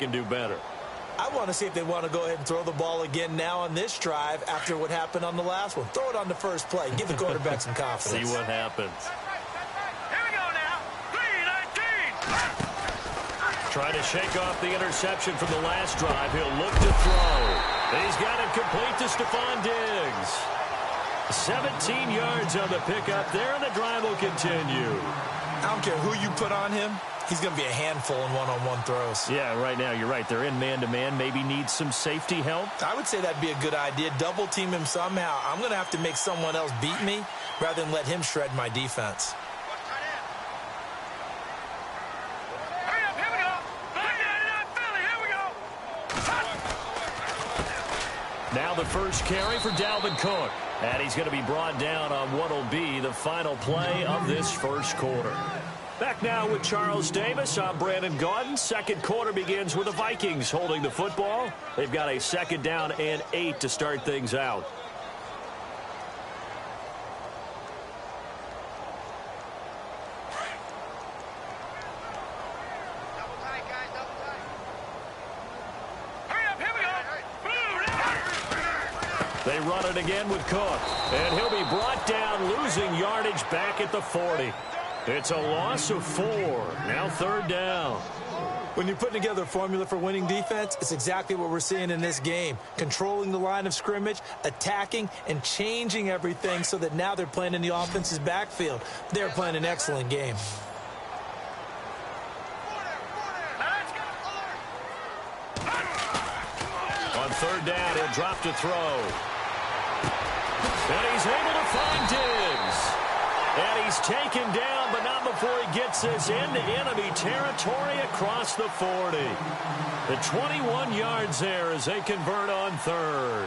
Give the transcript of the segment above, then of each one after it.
can do better. I want to see if they want to go ahead and throw the ball again now on this drive after what happened on the last one. Throw it on the first play. Give the quarterback some confidence. See what happens. Here we go now. 3-19. Trying to shake off the interception from the last drive. He'll look to throw. He's got it complete to Stephon Diggs. 17 yards on the pickup there, and the drive will continue. I don't care who you put on him. He's going to be a handful in one-on-one throws. Yeah, right now, you're right. They're in man-to-man. Maybe need some safety help. I would say that'd be a good idea. Double-team him somehow. I'm going to have to make someone else beat me rather than let him shred my defense. Hurry up, here we go. 99 Philly, here we go. Now the first carry for Dalvin Cook. And he's going to be brought down on what will be the final play of this first quarter. Back now with Charles Davis. I'm Brandon Gaudin. Second quarter begins with the Vikings holding the football. They've got a 2nd down and 8 to start things out. They run it again with Cook. And he'll be brought down, losing yardage back at the 40. It's a loss of 4. Now 3rd down. When you're putting together a formula for winning defense, it's exactly what we're seeing in this game. Controlling the line of scrimmage, attacking, and changing everything so that now they're playing in the offense's backfield. They're playing an excellent game. On 3rd down, he'll drop to throw. And he's able to find Diggs. And he's taken down, but not before he gets this into enemy territory across the 40. The 21 yards there as they convert on 3rd.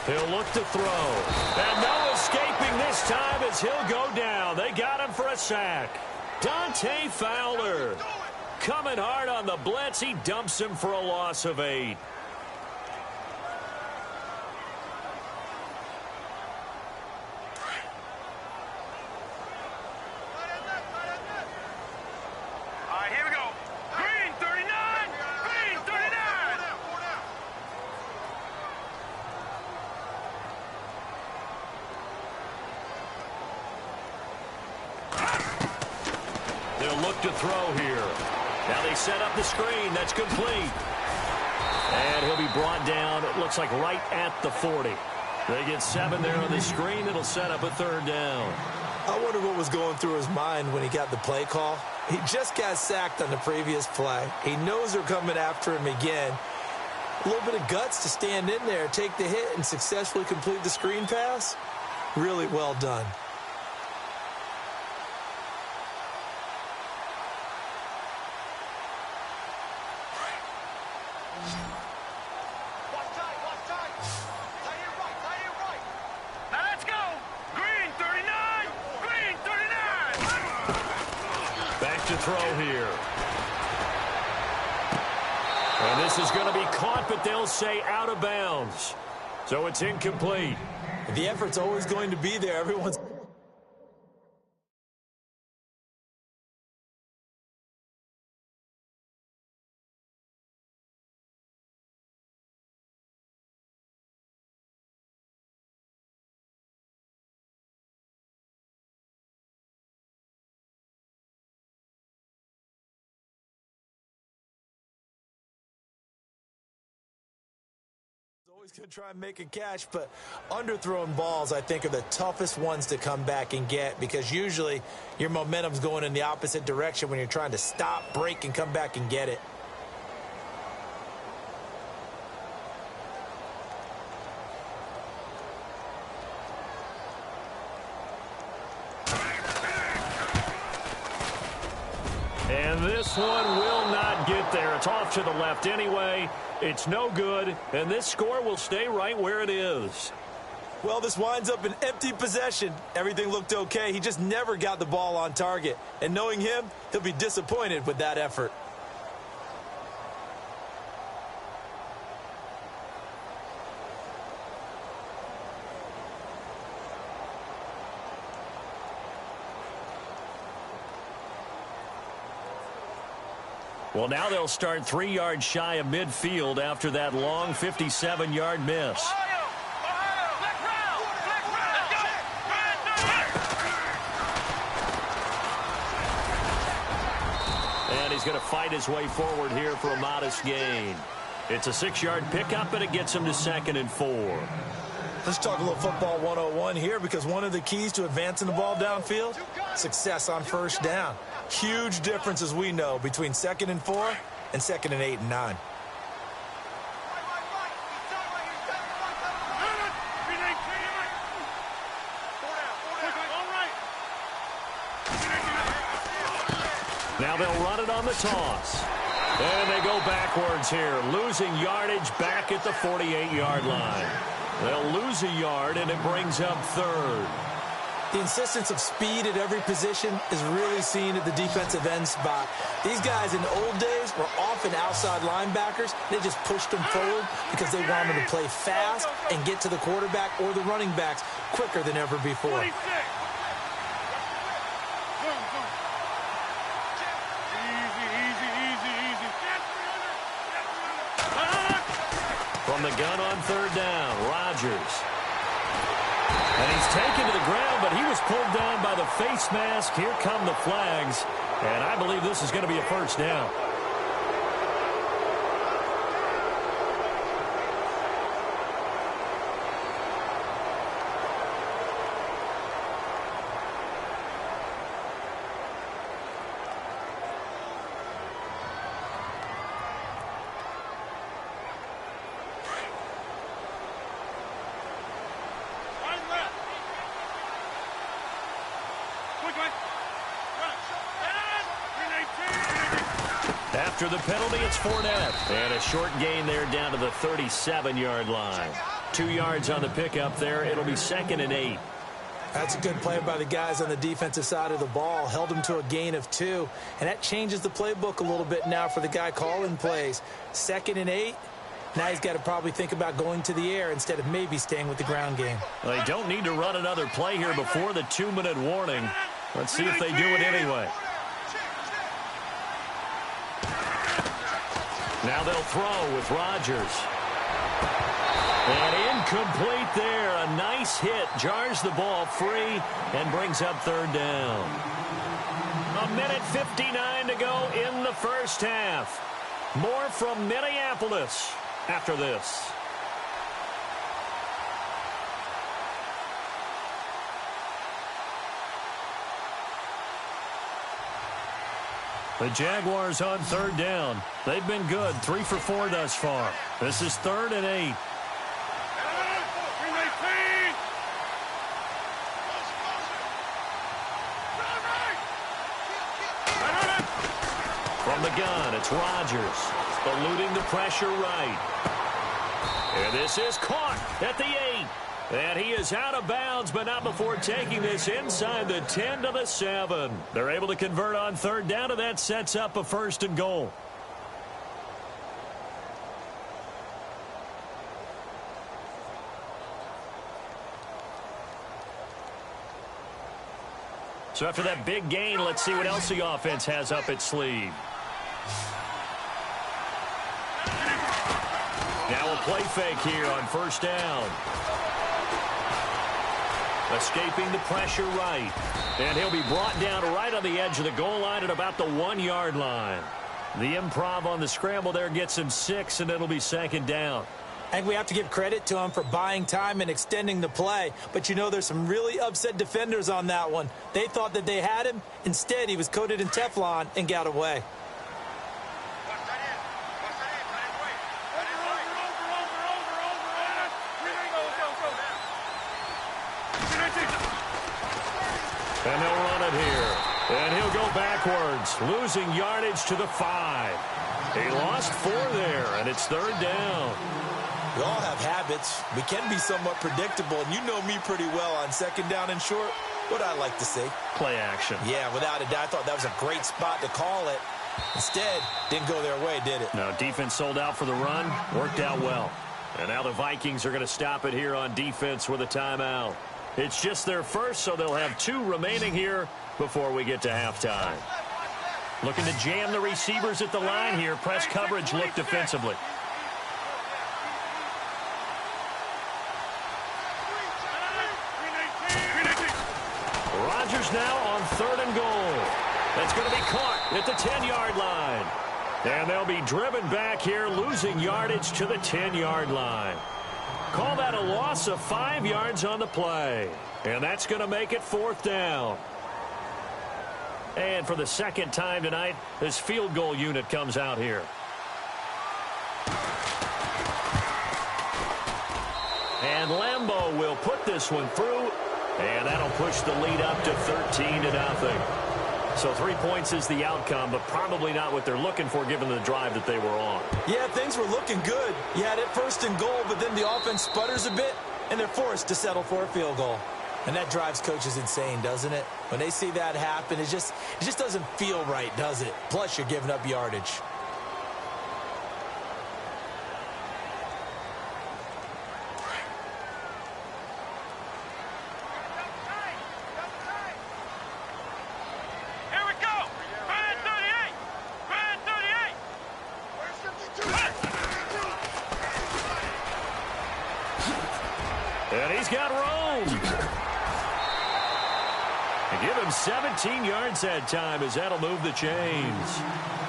He'll look to throw. And no escaping this time as he'll go down. They got him for a sack. Dante Fowler coming hard on the blitz. He dumps him for a loss of 8. All right, here we go. Green 39. Green 39. They'll look to throw here. Now they set up the screen. That's complete. And he'll be brought down, it looks like right at the 40. They get 7 there on the screen. It'll set up a 3rd down. I wonder what was going through his mind when he got the play call. He just got sacked on the previous play. He knows they're coming after him again. A little bit of guts to stand in there, take the hit, and successfully complete the screen pass. Really well done. Now let's go. Green 39. Green 39. Back to throw here. And this is going to be caught, but they'll say out of bounds. So it's incomplete. The effort's always going to be there. Everyone's... always going to try and make a catch, but underthrown balls, I think, are the toughest ones to come back and get because usually your momentum's going in the opposite direction when you're trying to stop, break, and come back and get it. And this one will not get there. It's off to the left anyway. It's no good, and this score will stay right where it is. Well, this winds up an empty possession. Everything looked okay. He just never got the ball on target. And knowing him, he'll be disappointed with that effort. Well, now they'll start 3 yards shy of midfield after that long 57-yard miss. And he's going to fight his way forward here for a modest gain. It's a 6-yard pickup, and it gets him to 2nd and 4. Let's talk a little football 101 here, because one of the keys to advancing the ball downfield, success on first down. Huge difference, as we know, between 2nd and 4 and 2nd and 8 and 9. Now they'll run it on the toss. And they go backwards here, losing yardage back at the 48-yard line. They'll lose a yard, and it brings up 3rd. The insistence of speed at every position is really seen at the defensive end spot. These guys in the old days were often outside linebackers. They just pushed them forward because they wanted to play fast and get to the quarterback or the running backs quicker than ever before. From the gun on 3rd down, Rodgers. And he's taken to the ground, but he was pulled down by the face mask. Here come the flags, and I believe this is going to be a first down. After the penalty, it's Fournette. And a short gain there down to the 37-yard line. 2 yards on the pickup there. It'll be 2nd and 8. That's a good play by the guys on the defensive side of the ball. Held him to a gain of 2. And that changes the playbook a little bit now for the guy calling plays. 2nd and 8. Now he's got to probably think about going to the air instead of maybe staying with the ground game. Well, they don't need to run another play here before the 2-minute warning. Let's see if they do it anyway. Now they'll throw with Rodgers. And incomplete there. A nice hit. Jars the ball free and brings up 3rd down. 1:59 to go in the first half. More from Minneapolis after this. The Jaguars on 3rd down. They've been good, 3 for 4 thus far. This is 3rd and 8. From the gun, it's Rodgers. Eluding the pressure right. And this is caught at the 8. And he is out of bounds, but not before taking this inside the 10 to the 7. They're able to convert on 3rd down, and that sets up a 1st and goal. So after that big gain, let's see what else the offense has up its sleeve. Now a play fake here on 1st down. Escaping the pressure right. And he'll be brought down right on the edge of the goal line at about the 1-yard line. The improv on the scramble there gets him 6, and it'll be 2nd down. I think we have to give credit to him for buying time and extending the play. But, you know, there's some really upset defenders on that one. They thought that they had him. Instead, he was coated in Teflon and got away. And they'll run it here. And he'll go backwards, losing yardage to the 5. He lost 4 there, and it's 3rd down. We all have habits. We can be somewhat predictable, and you know me pretty well on 2nd down and short. What I like to see. Play action. Yeah, without a doubt. I thought that was a great spot to call it. Instead, didn't go their way, did it? No, defense sold out for the run. Worked out well. And now the Vikings are going to stop it here on defense with a timeout. It's just their first, so they'll have 2 remaining here before we get to halftime. Looking to jam the receivers at the line here. Press coverage look defensively. Rodgers now on 3rd and goal. That's going to be caught at the 10-yard line. And they'll be driven back here, losing yardage to the 10-yard line. Call that a loss of 5 yards on the play. And that's going to make it 4th down. And for the second time tonight, this field goal unit comes out here. And Lambeau will put this one through. And that'll push the lead up to 13-0. So 3 points is the outcome, but probably not what they're looking for given the drive that they were on. Yeah, things were looking good. You had it 1st and goal, but then the offense sputters a bit, and they're forced to settle for a field goal. And that drives coaches insane, doesn't it? When they see that happen, it just doesn't feel right, does it? Plus, you're giving up yardage. And he's got room. And give him 17 yards that time as that'll move the chains.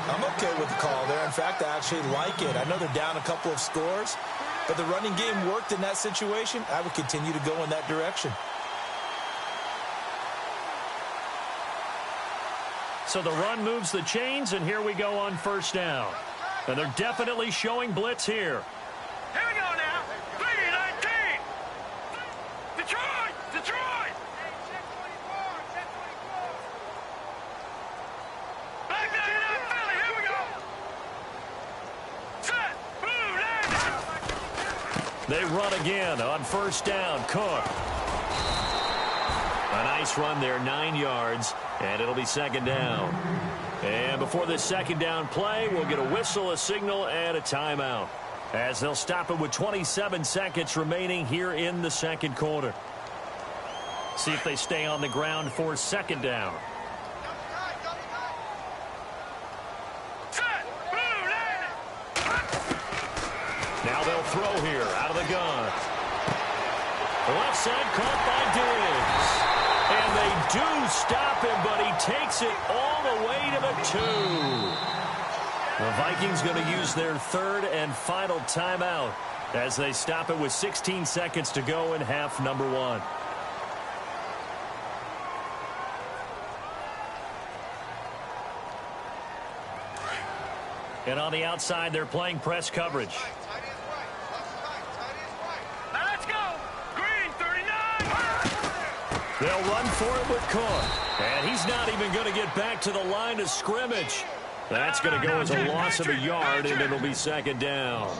I'm okay with the call there. In fact, I actually like it. I know they're down a couple of scores, but the running game worked in that situation. I would continue to go in that direction. So the run moves the chains, and here we go on 1st down. And they're definitely showing blitz here. Here we go now. 3-19. Detroit! Detroit! Back 99 Philly. Here we go. Set. Blue landing. They run again on 1st down. Cook. A nice run there, 9 yards, and it'll be 2nd down. And before this 2nd down play, we'll get a whistle, a signal, and a timeout, as they'll stop it with 27 seconds remaining here in the 2nd quarter. See if they stay on the ground for 2nd down. Set. Blue landing. Now they'll throw here out of the gun. Left side caught by Diggs. And they do stop him, but he takes it all the way to the 2. The Vikings going to use their 3rd and final timeout as they stop it with 16 seconds to go in half number 1. And on the outside, they're playing press coverage. Now let's go. Green 39. They'll run for it with Cook. And he's not even going to get back to the line of scrimmage. That's going to go as a loss of a yard, and it'll be 2nd down.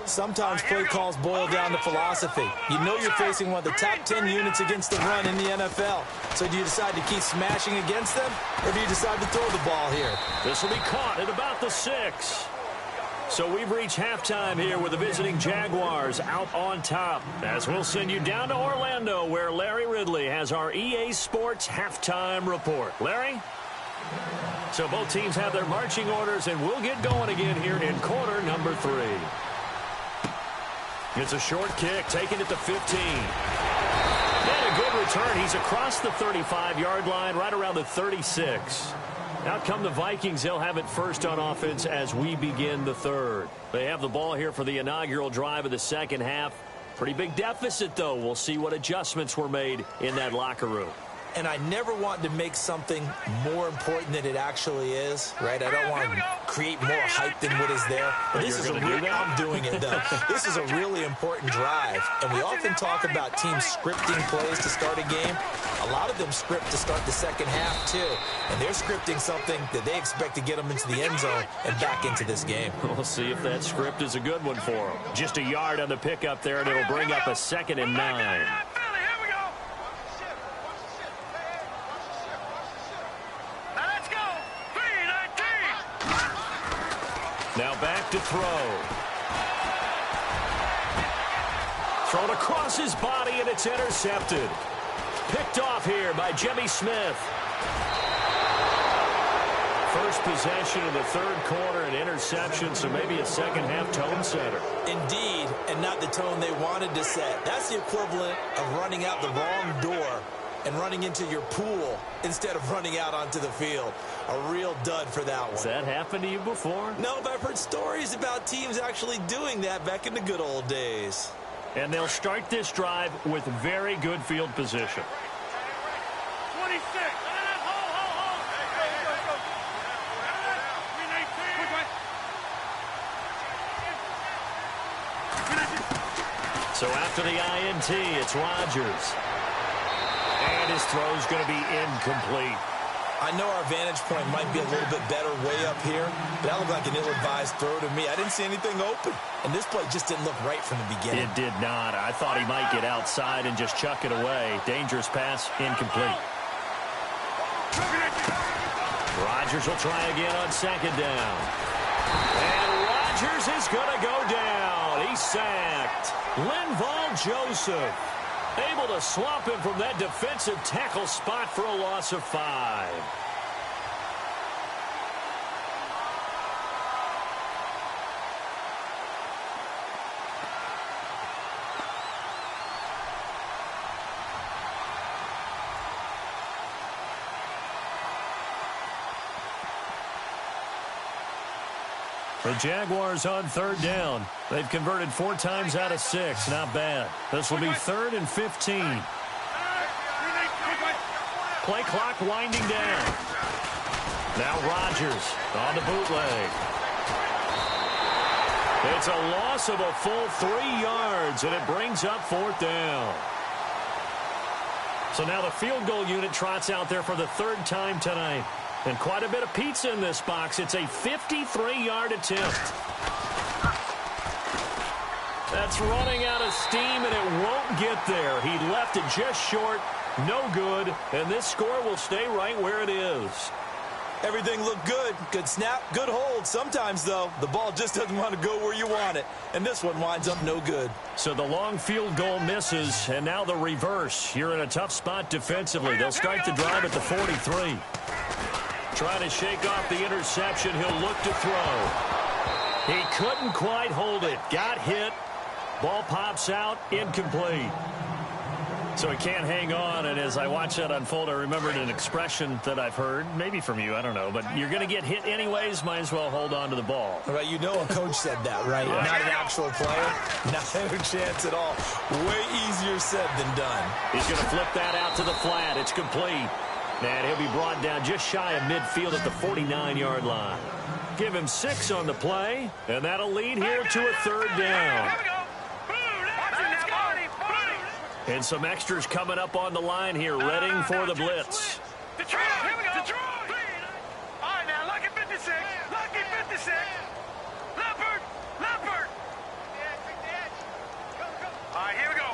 Sometimes play calls boil down to philosophy. You know you're facing one of the top 10 units against the run in the NFL. So do you decide to keep smashing against them, or do you decide to throw the ball here? This will be caught at about the 6. So we've reached halftime here with the visiting Jaguars out on top, as we'll send you down to Orlando, where Larry Ridley has our EA Sports halftime report. Larry? So both teams have their marching orders, and we'll get going again here in quarter number 3. It's a short kick, taken at the 15. And a good return. He's across the 35-yard line, right around the 36. Out come the Vikings. They'll have it first on offense as we begin the 3rd. They have the ball here for the inaugural drive of the 2nd half. Pretty big deficit, though. We'll see what adjustments were made in that locker room. And I never want to make something more important than it actually is, right? I don't want to create more hype than what is there. But this is I'm doing it, though. This is a really important drive. And we often talk about teams scripting plays to start a game. A lot of them script to start the 2nd half, too. And they're scripting something that they expect to get them into the end zone and back into this game. We'll see if that script is a good one for them. Just a yard on the pickup there, and it'll bring up a 2nd and 9. Now back to throw. Thrown across his body, and it's intercepted. Picked off here by Jimmy Smith. first possession of the third quarter, an interception, so maybe a second-half tone setter. Indeed, and not the tone they wanted to set. That's the equivalent of running out the wrong door and running into your pool instead of running out onto the field. A real dud for that one. Has that happened to you before? No, but I've heard stories about teams actually doing that back in the good old days. And they'll start this drive with very good field position. 26. So after the INT, it's Rodgers. And his throw's going to be incomplete. I know our vantage point might be a little bit better way up here, but that looked like an ill-advised throw to me. I didn't see anything open, and this play just didn't look right from the beginning. It did not. I thought he might get outside and just chuck it away. Dangerous pass, incomplete. Rodgers will try again on second down. And Rodgers is going to go down. He's sacked. Linval Joseph able to swamp him from that defensive tackle spot for a loss of 5. The Jaguars on third down. They've converted 4 times out of 6. Not bad. This will be 3rd and 15. Play clock winding down. Now Rodgers on the bootleg. It's a loss of a full 3 yards, and it brings up 4th down. So now the field goal unit trots out there for the 3rd time tonight. And quite a bit of pizza in this box. It's a 53-yard attempt. That's running out of steam, and it won't get there. He left it just short, no good, and this score will stay right where it is. Everything looked good. Good snap, good hold. Sometimes, though, the ball just doesn't want to go where you want it. And this one winds up no good. So the long field goal misses, and now the reverse. You're in a tough spot defensively. They'll start the drive at the 43. Trying to shake off the interception. He'll look to throw. He couldn't quite hold it. Got hit. Ball pops out. Incomplete. So he can't hang on, and as I watch that unfold, I remembered an expression that I've heard, maybe from you, I don't know, but you're going to get hit anyways, might as well hold on to the ball. Right, you know a coach said that, right? Yeah. Not an actual player. Not a chance at all. Way easier said than done. He's going to flip that out to the flat. It's complete. And he'll be brought down just shy of midfield at the 49-yard line. Give him 6 on the play, and that'll lead here to a 3rd down. And some extras coming up on the line here, readying for the blitz. Detroit, here we go. Detroit. All right, now, lucky 56. Lucky 56. Leopard. Leopard. All right, here we go.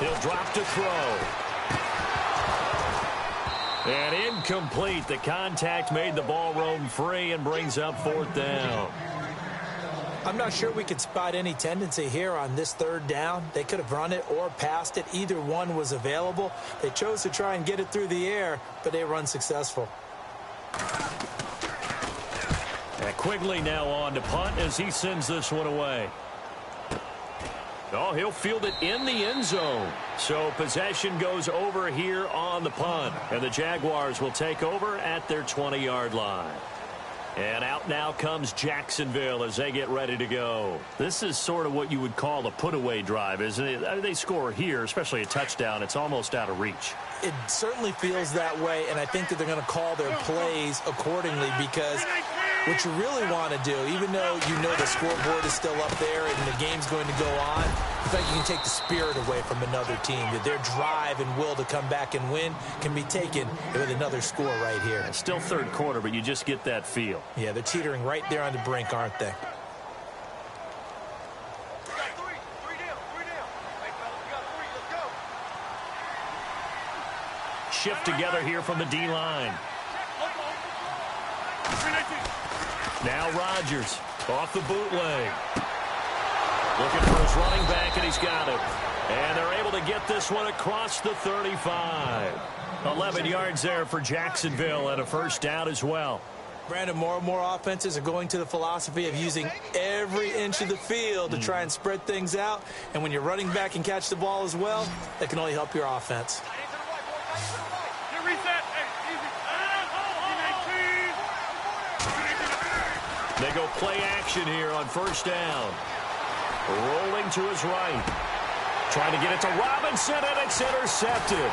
He'll drop to throw. And incomplete. The contact made the ball roam free and brings up 4th down. I'm not sure we could spot any tendency here on this 3rd down. They could have run it or passed it. Either one was available. They chose to try and get it through the air, but they were unsuccessful. And Quigley now on to punt as he sends this one away. Oh, he'll field it in the end zone. So possession goes over here on the punt. And the Jaguars will take over at their 20-yard line. And out now comes Jacksonville as they get ready to go. This is sort of what you would call a put-away drive, isn't it? They score here, especially a touchdown. It's almost out of reach. It certainly feels that way, and I think that they're going to call their plays accordingly because what you really want to do, even though you know the scoreboard is still up there and the game's going to go on, in fact, you can take the spirit away from another team. That their drive and will to come back and win can be taken with another score right here. It's still 3rd quarter, but you just get that feel. Yeah, they're teetering right there on the brink, aren't they? Shift together here from the D-line. Now Rodgers off the bootleg. Looking for his running back, and he's got it. And they're able to get this one across the 35. 11 yards there for Jacksonville and a first down as well. Brandon, more and more offenses are going to the philosophy of using every inch of the field to try and spread things out. And when you're running back and catch the ball as well, that can only help your offense. They go play action here on first down. Rolling to his right. Trying to get it to Robinson, and it's intercepted.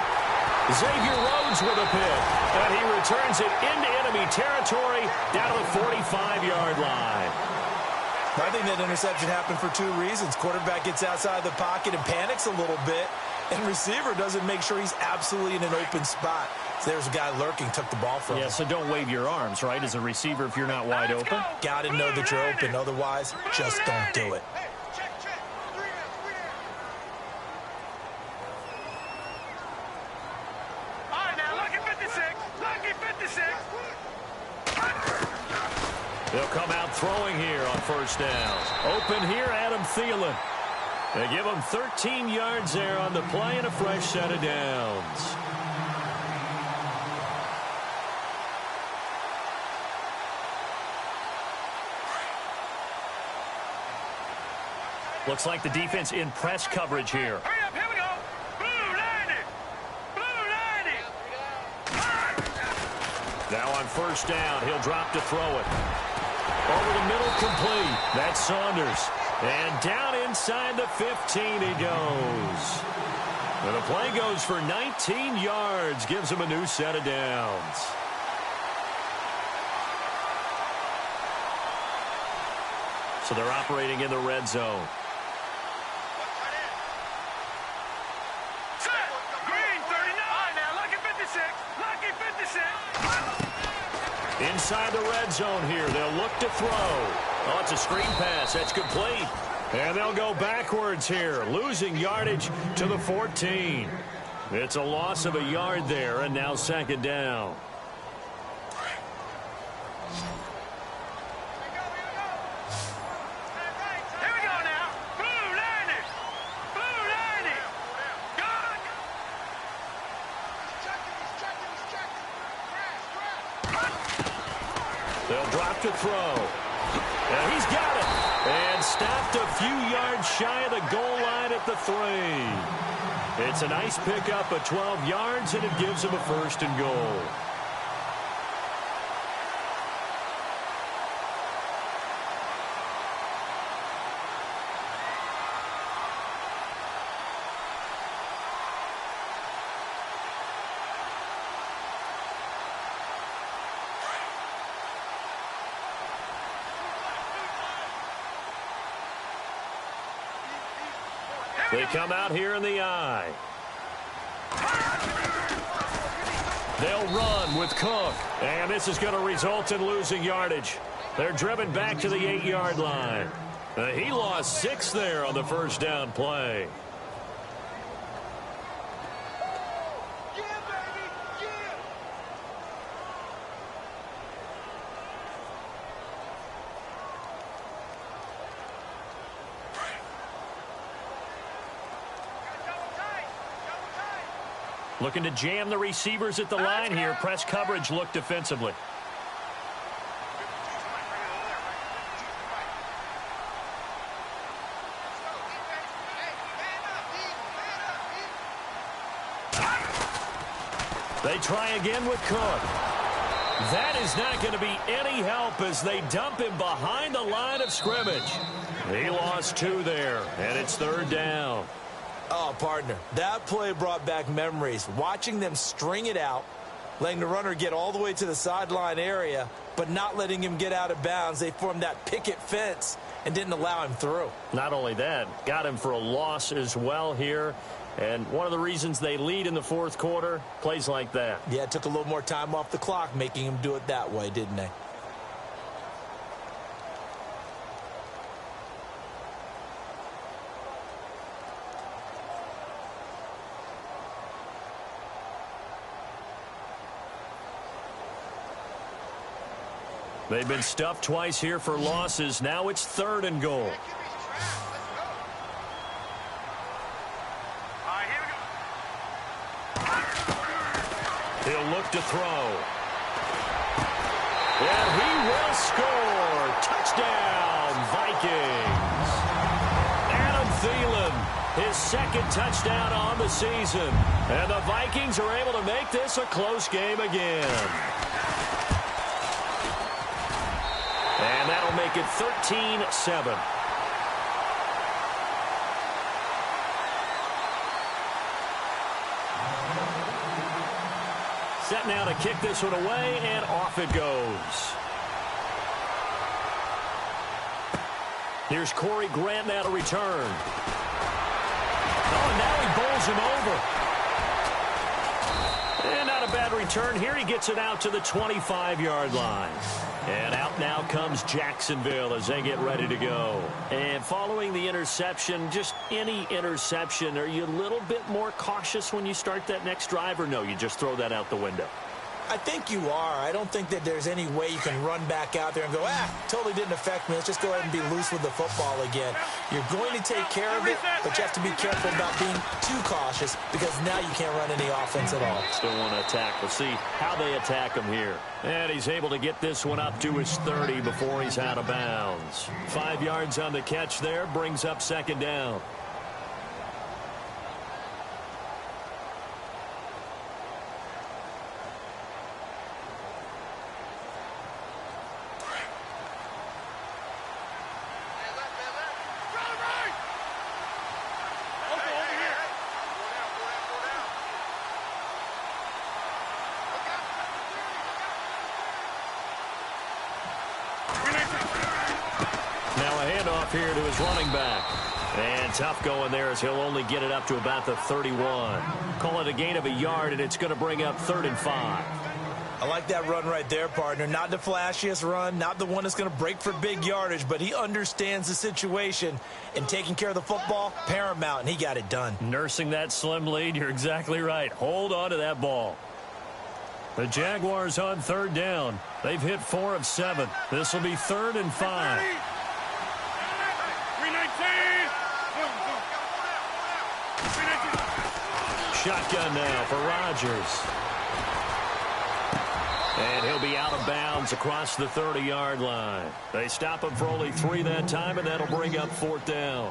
Xavier Rhodes with a pick, and he returns it into enemy territory down to the 45-yard line. I think that interception happened for two reasons. Quarterback gets outside the pocket and panics a little bit, and receiver doesn't make sure he's absolutely in an open spot. So there's a guy lurking, took the ball from him. Yeah, so don't wave your arms, right, as a receiver if you're not wide open. Got to know that you're open. Otherwise, just don't do it. They'll come out throwing here on first down. Open here, Adam Thielen. They give him 13 yards there on the play and a fresh set of downs. Looks like the defense in press coverage here. Hurry up, here we go. Blue line it. Blue line it. Now on first down, he'll drop to throw it. Over the middle, complete. That's Saunders. And down inside the 15 he goes. And the play goes for 19 yards. Gives him a new set of downs. So they're operating in the red zone. Inside the red zone here. They'll look to throw. Oh, it's a screen pass. That's complete. And they'll go backwards here, losing yardage to the 14. It's a loss of a yard there, and now second down. Here we go now. Blue line it. Blue line it. Good. They'll drop to throw. And he's got it. And stopped a few yards shy of the goal line at the 3. It's a nice pickup of 12 yards, and it gives him a first and goal. They come out here in the eye. They'll run with Cook. And this is going to result in losing yardage. They're driven back to the 8-yard line. He lost 6 there on the first down play. Looking to jam the receivers at the line here. Press coverage look defensively. They try again with Cook. That is not going to be any help as they dump him behind the line of scrimmage. He lost 2 there, and it's third down. Oh, partner, that play brought back memories. Watching them string it out, letting the runner get all the way to the sideline area, but not letting him get out of bounds. They formed that picket fence and didn't allow him through. Not only that, got him for a loss as well here. And one of the reasons they lead in the fourth quarter, plays like that. Yeah, it took a little more time off the clock, making him do it that way, didn't they? They've been stuffed twice here for losses. Now it's third and goal. He'll look to throw. And he will score. Touchdown, Vikings. Adam Thielen, his second touchdown on the season. And the Vikings are able to make this a close game again. And that'll make it 13-7. Set now to kick this one away, and off it goes. Here's Corey Grant now to return. Oh, and now he bowls him over. And not a bad return here. He gets it out to the 25-yard line. And out now comes Jacksonville as they get ready to go. And following the interception, just any interception, are you a little bit more cautious when you start that next drive, or no, you just throw that out the window? I think you are. I don't think that there's any way you can run back out there and go, totally didn't affect me. Let's just go ahead and be loose with the football again. You're going to take care of it, but you have to be careful about being too cautious because now you can't run any offense at all. Still want to attack. We'll see how they attack him here. And he's able to get this one up to his 30 before he's out of bounds. 5 yards on the catch there, brings up second down. Here to his running back. And tough going there as he'll only get it up to about the 31. Call it a gain of a yard, and it's going to bring up 3rd and 5. I like that run right there, partner. Not the flashiest run, not the one that's going to break for big yardage, but he understands the situation, and taking care of the football, paramount, and he got it done. Nursing that slim lead, you're exactly right. Hold on to that ball. The Jaguars on 3rd down. They've hit 4 of 7. This will be 3rd and 5. Shotgun now for Rodgers. And he'll be out of bounds across the 30-yard line. They stop him for only 3 that time, and that'll bring up 4th down.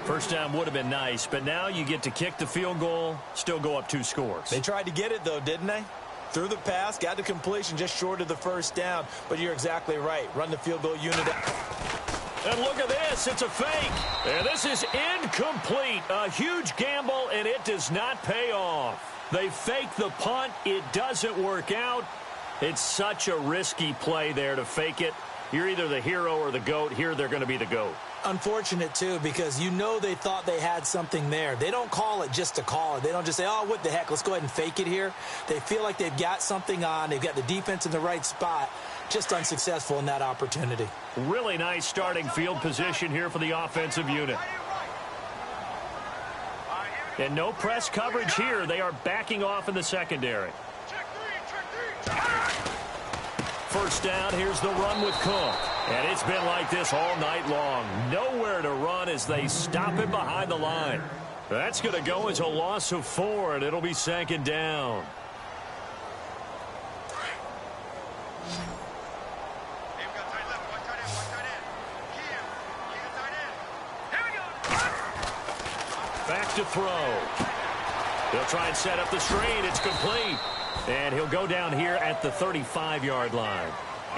First down would have been nice, but now you get to kick the field goal, still go up 2 scores. They tried to get it, though, didn't they? Threw the pass, got the completion just short of the first down, but you're exactly right. Run the field goal unit. And look at this. It's a fake. And this is incomplete. A huge gamble, and it does not pay off. They fake the punt. It doesn't work out. It's such a risky play there to fake it. You're either the hero or the GOAT. Here they're going to be the GOAT. Unfortunate, too, because you know they thought they had something there. They don't call it just to call it. They don't just say, oh, what the heck, let's go ahead and fake it here. They feel like they've got something on. They've got the defense in the right spot. Just unsuccessful in that opportunity. Really nice starting field position here for the offensive unit. And no press coverage here. They are backing off in the secondary. First down, here's the run with Cook. And it's been like this all night long. Nowhere to run as they stop him behind the line. That's going to go as a loss of 4, and it'll be 2nd down. Back to throw. He'll try and set up the screen. It's complete. And he'll go down here at the 35-yard line.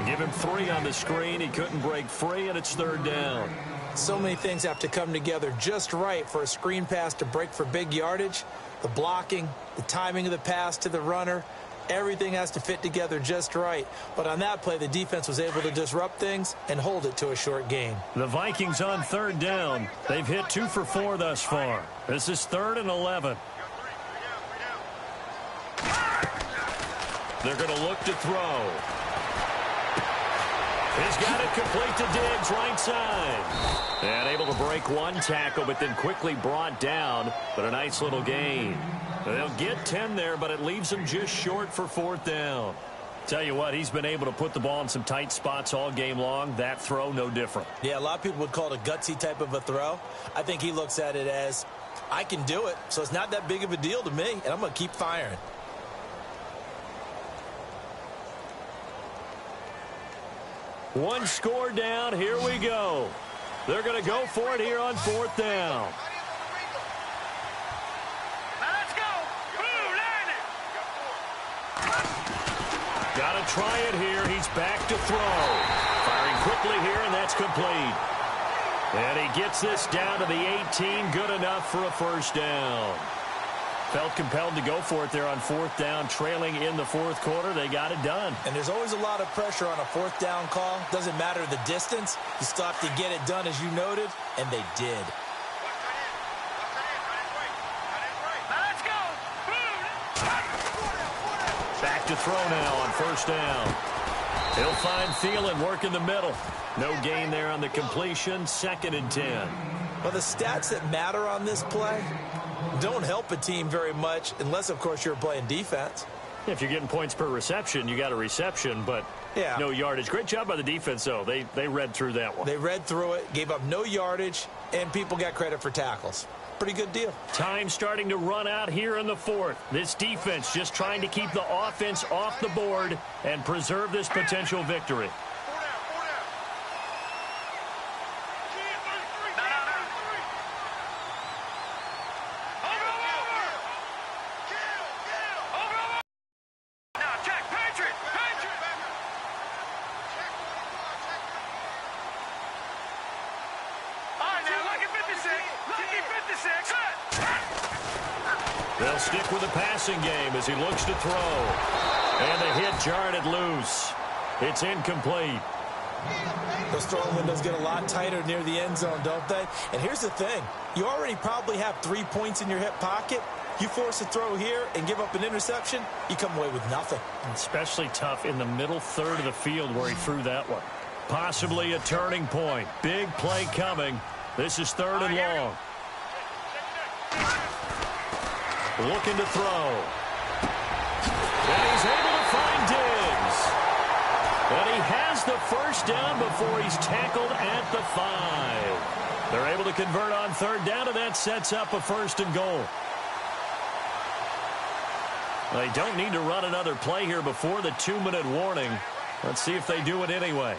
Give him 3 on the screen. He couldn't break free, and it's 3rd down. So many things have to come together just right for a screen pass to break for big yardage. The blocking, the timing of the pass to the runner, everything has to fit together just right. But on that play, the defense was able to disrupt things and hold it to a short gain. The Vikings on 3rd down. They've hit 2 for 4 thus far. This is 3rd and 11. They're going to look to throw. He's got it complete to Diggs, right side. And able to break 1 tackle, but then quickly brought down. But a nice little gain. They'll get 10 there, but it leaves them just short for 4th down. Tell you what, he's been able to put the ball in some tight spots all game long. That throw, no different. Yeah, a lot of people would call it a gutsy type of a throw. I think he looks at it as, I can do it, so it's not that big of a deal to me, and I'm going to keep firing. One score down. Here we go. They're going to go for it here on 4th down. Got to try it here. He's back to throw. Firing quickly here, and that's complete. And he gets this down to the 18. Good enough for a first down. Felt compelled to go for it there on 4th down, trailing in the 4th quarter. They got it done. And there's always a lot of pressure on a 4th down call. Doesn't matter the distance. You still have to get it done, as you noted, and they did. Back to throw now on 1st down. He'll find Thielen working the middle. No gain there on the completion. 2nd and 10. Well, the stats that matter on this play don't help a team very much unless, of course, you're playing defense. If you're getting points per reception, you got a reception, but no yardage. Great job by the defense, though. They read through that one. They read through it, gave up no yardage, and people got credit for tackles. Pretty good deal. Time starting to run out here in the 4th. This defense just trying to keep the offense off the board and preserve this potential victory. They'll stick with the passing game as he looks to throw. And the hit jarred it loose. It's incomplete. Those throwing windows get a lot tighter near the end zone, don't they? And here's the thing. You already probably have 3 points in your hip pocket. You force a throw here and give up an interception, you come away with nothing. Especially tough in the middle third of the field where he threw that one. Possibly a turning point. Big play coming. This is 3rd and long. Looking to throw. And he's able to find Diggs. And he has the first down before he's tackled at the 5. They're able to convert on 3rd down, and that sets up a 1st and goal. They don't need to run another play here before the 2-minute warning. Let's see if they do it anyway.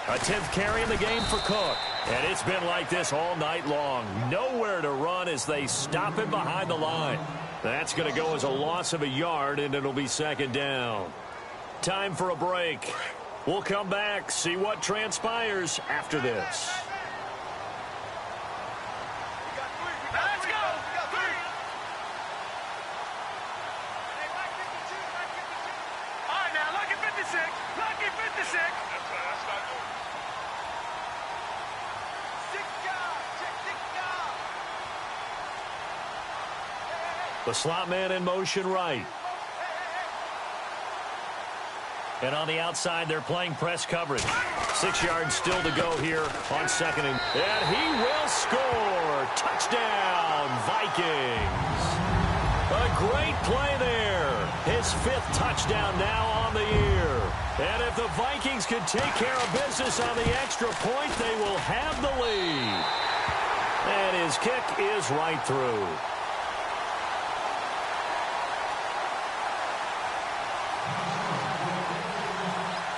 A 10th carry in the game for Cook. And it's been like this all night long. Nowhere to run as they stop him behind the line. That's going to go as a loss of a yard, and it'll be 2nd down. Time for a break. We'll come back, see what transpires after this. Let's go! All right, now, lucky 56. Lucky 56. The slot man in motion right. And on the outside, they're playing press coverage. 6 yards still to go here on 2nd. And he will score. Touchdown, Vikings. A great play there. His 5th touchdown now on the year. And if the Vikings can take care of business on the extra point, they will have the lead. And his kick is right through.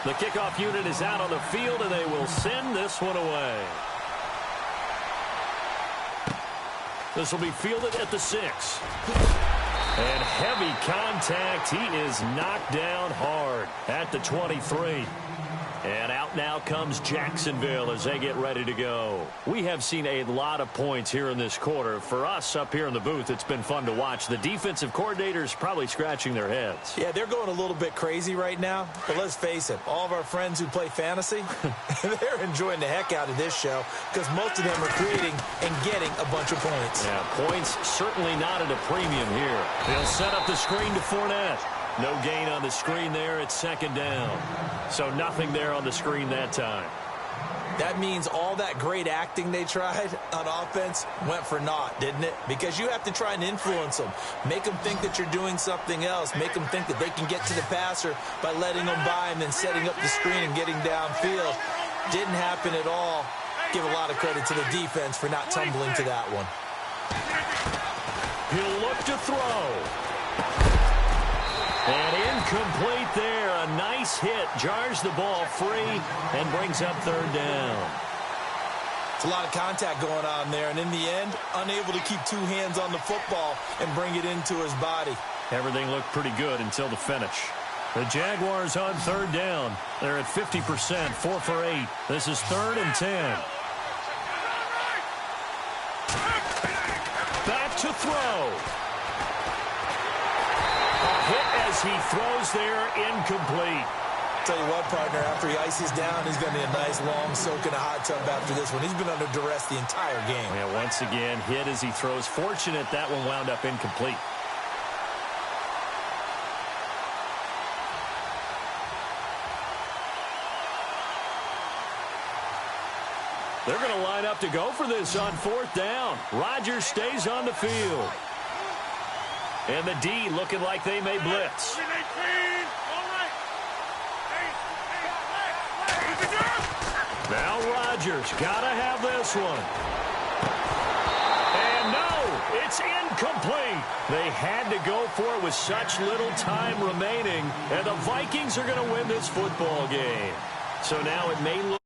The kickoff unit is out on the field, and they will send this one away. This will be fielded at the 6. And heavy contact. He is knocked down hard at the 23. And out now comes Jacksonville as they get ready to go. We have seen a lot of points here in this quarter. For us up here in the booth, it's been fun to watch. The defensive coordinators probably scratching their heads. Yeah, they're going a little bit crazy right now. But let's face it, all of our friends who play fantasy, they're enjoying the heck out of this show because most of them are creating and getting a bunch of points. Yeah, points certainly not at a premium here. They'll set up the screen to Fournette. No gain on the screen there. It's 2nd down. So nothing there on the screen that time. That means all that great acting they tried on offense went for naught, didn't it? Because you have to try and influence them. Make them think that you're doing something else. Make them think that they can get to the passer by letting them by and then setting up the screen and getting downfield. Didn't happen at all. Give a lot of credit to the defense for not tumbling to that one. He'll look to throw. And incomplete there. A nice hit. Jars the ball free and brings up third down. It's a lot of contact going on there, and in the end, unable to keep two hands on the football and bring it into his body. Everything looked pretty good until the finish. The Jaguars on third down. They're at 50%, 4 for 8. This is 3rd and 10. Back to throw. A hit as he throws there, incomplete. Tell you what, partner, after he ices down, he's going to need a nice, long soak in a hot tub after this one. He's been under duress the entire game. Yeah, once again, hit as he throws. Fortunate that one wound up incomplete. They're going to line up to go for this on 4th down. Rodgers stays on the field. And the D looking like they may blitz. Now Rodgers got to have this one. And no, it's incomplete. They had to go for it with such little time remaining. And the Vikings are going to win this football game. So now it may look